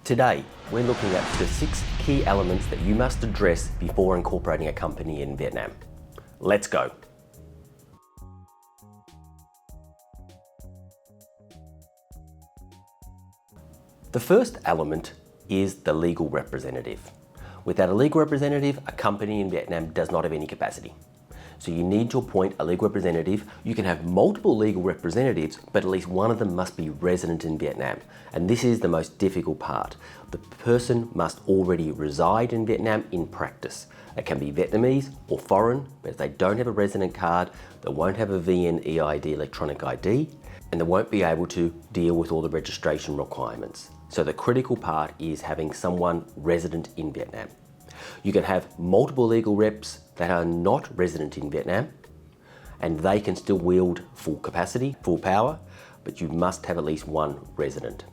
Today, we're looking at the 6 key elements that you must address before incorporating a company in Vietnam. Let's go. The first element is the legal representative. Without a legal representative, a company in Vietnam does not have any capacity. So you need to appoint a legal representative. You can have multiple legal representatives, but at least one of them must be resident in Vietnam. And this is the most difficult part. The person must already reside in Vietnam in practice. It can be Vietnamese or foreign, but if they don't have a resident card, they won't have a VNeID electronic ID, and they won't be able to deal with all the registration requirements. So the critical part is having someone resident in Vietnam. You can have multiple legal reps that are not resident in Vietnam, and they can still wield full capacity, full power, but you must have at least one resident.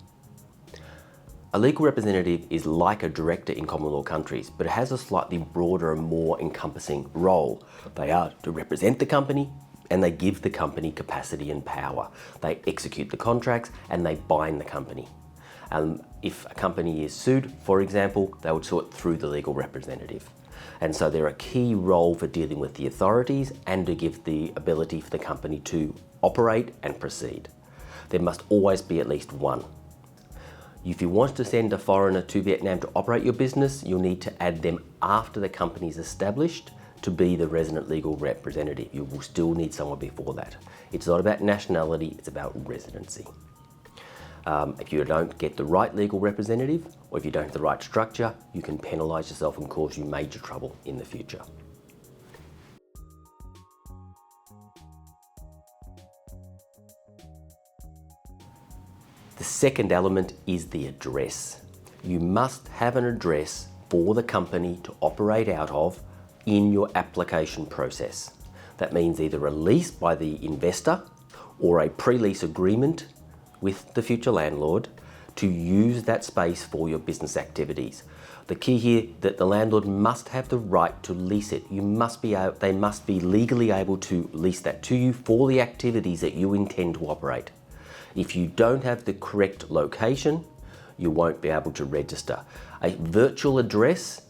A legal representative is like a director in common law countries, but it has a slightly broader and more encompassing role. They are to represent the company, and they give the company capacity and power. They execute the contracts and they bind the company. If a company is sued, for example, they would sue it through the legal representative. And so they're a key role for dealing with the authorities and to give the ability for the company to operate and proceed. There must always be at least one. If you want to send a foreigner to Vietnam to operate your business, you'll need to add them after the company is established to be the resident legal representative. You will still need someone before that. It's not about nationality, it's about residency. If you don't get the right legal representative, or if you don't have the right structure, you can penalise yourself and cause you major trouble in the future. The second element is the address. You must have an address for the company to operate out of in your application process. That means either a lease by the investor or a pre-lease agreement with the future landlord to use that space for your business activities. The key here that the landlord must have the right to lease it. They must be legally able to lease that to you for the activities that you intend to operate. If you don't have the correct location, you won't be able to register. A virtual address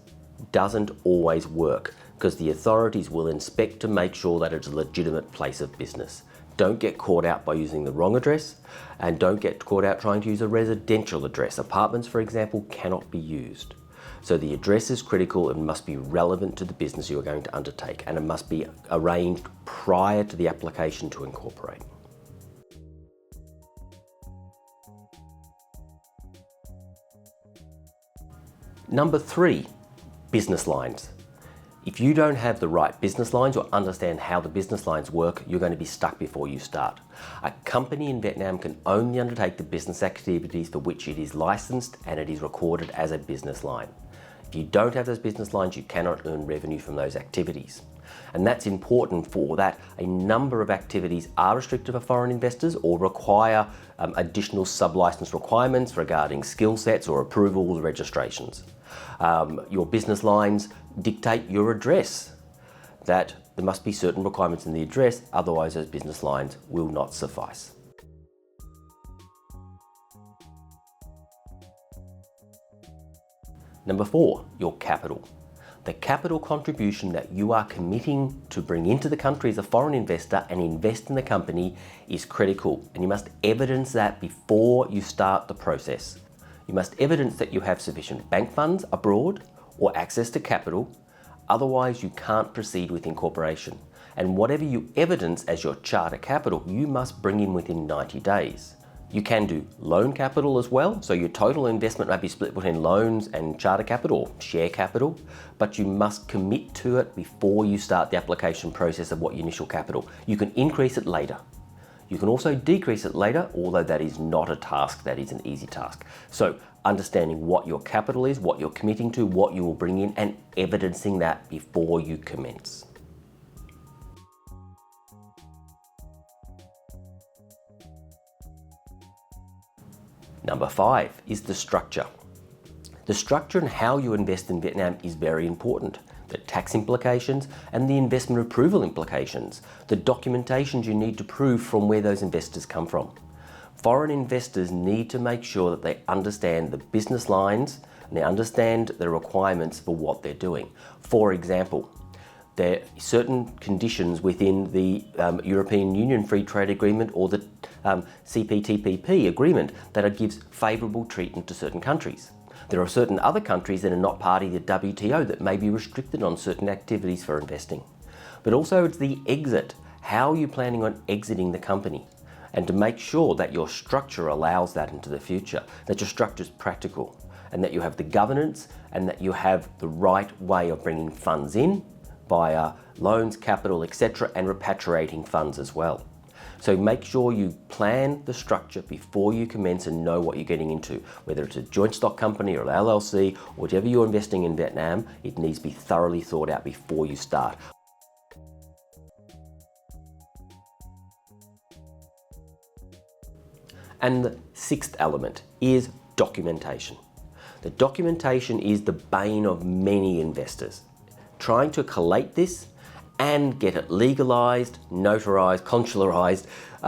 doesn't always work because the authorities will inspect to make sure that it's a legitimate place of business. Don't get caught out by using the wrong address, and don't get caught out trying to use a residential address. Apartments, for example, cannot be used. So the address is critical and must be relevant to the business you are going to undertake, and it must be arranged prior to the application to incorporate. Number 3, business lines. If you don't have the right business lines or understand how the business lines work, you're going to be stuck before you start. A company in Vietnam can only undertake the business activities for which it is licensed and it is recorded as a business line. If you don't have those business lines, you cannot earn revenue from those activities. And that's important for that. A number of activities are restricted for foreign investors or require additional sub-license requirements regarding skill sets or approvals or registrations. Your business lines dictate your address, that there must be certain requirements in the address, otherwise those business lines will not suffice. Number 4, your capital. The capital contribution that you are committing to bring into the country as a foreign investor and invest in the company is critical, and you must evidence that before you start the process. You must evidence that you have sufficient bank funds abroad or access to capital, otherwise you can't proceed with incorporation. And whatever you evidence as your charter capital, you must bring in within 90 days. You can do loan capital as well, so your total investment may be split between loans and charter capital or share capital, but you must commit to it before you start the application process of what your initial capital. You can increase it later. You can also decrease it later, although that is not a task, that is an easy task. So understanding what your capital is, what you're committing to, what you will bring in, and evidencing that before you commence. Number 5 is the structure. The structure and how you invest in Vietnam is very important. The tax implications and the investment approval implications, the documentations you need to prove from where those investors come from. Foreign investors need to make sure that they understand the business lines and they understand the requirements for what they're doing. For example, there are certain conditions within the European Union Free Trade Agreement or the CPTPP agreement that gives favourable treatment to certain countries. There are certain other countries that are not party to WTO that may be restricted on certain activities for investing. But also it's the exit. How are you planning on exiting the company? And to make sure that your structure allows that into the future, that your structure is practical, and that you have the governance and that you have the right way of bringing funds in via loans, capital, etc., and repatriating funds as well. So make sure you plan the structure before you commence and know what you're getting into. Whether it's a joint stock company or an LLC, or whatever you're investing in Vietnam, it needs to be thoroughly thought out before you start. And the sixth element is documentation. The documentation is the bane of many investors. Trying to collate this and get it legalized, notarized, consularized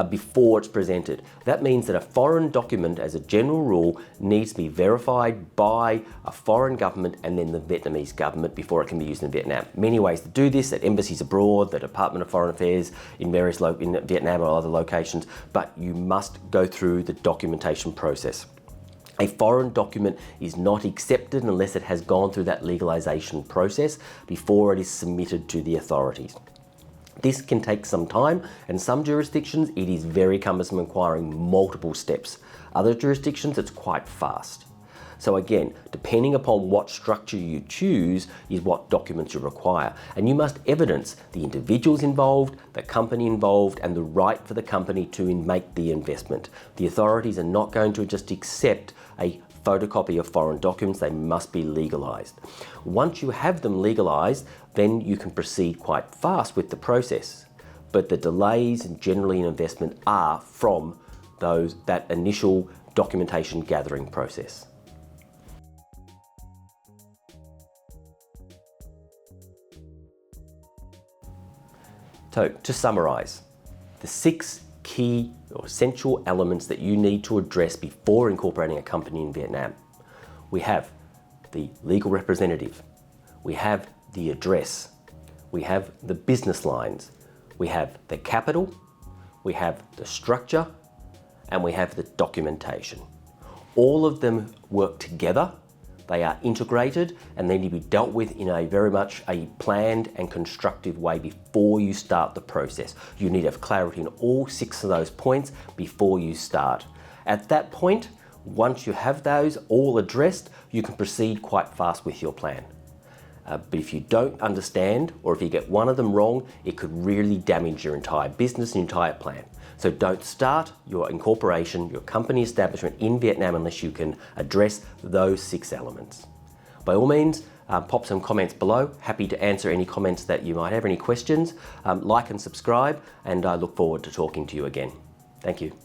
before it's presented. That means that a foreign document, as a general rule, needs to be verified by a foreign government and then the Vietnamese government before it can be used in Vietnam. Many ways to do this, at embassies abroad, the Department of Foreign Affairs in various in Vietnam or other locations, but you must go through the documentation process. A foreign document is not accepted unless it has gone through that legalization process before it is submitted to the authorities. This can take some time, and some jurisdictions it is very cumbersome, requiring multiple steps. Other jurisdictions it's quite fast. So again, depending upon what structure you choose is what documents you require. And you must evidence the individuals involved, the company involved, and the right for the company to make the investment. The authorities are not going to just accept a photocopy of foreign documents, they must be legalized. Once you have them legalized, then you can proceed quite fast with the process. But the delays generally in investment are from that initial documentation gathering process. So to summarize, the 6 key or essential elements that you need to address before incorporating a company in Vietnam. We have the legal representative, we have the address, we have the business lines, we have the capital, we have the structure, and we have the documentation. All of them work together. They are integrated and they need to be dealt with in a very much a planned and constructive way before you start the process. You need to have clarity in all 6 of those points before you start. At that point, once you have those all addressed, you can proceed quite fast with your plan. But if you don't understand, or if you get one of them wrong, it could really damage your entire business and entire plan. So don't start your incorporation, your company establishment in Vietnam unless you can address those 6 elements. By all means, pop some comments below. Happy to answer any comments that you might have, any questions. Like and subscribe, and I look forward to talking to you again. Thank you.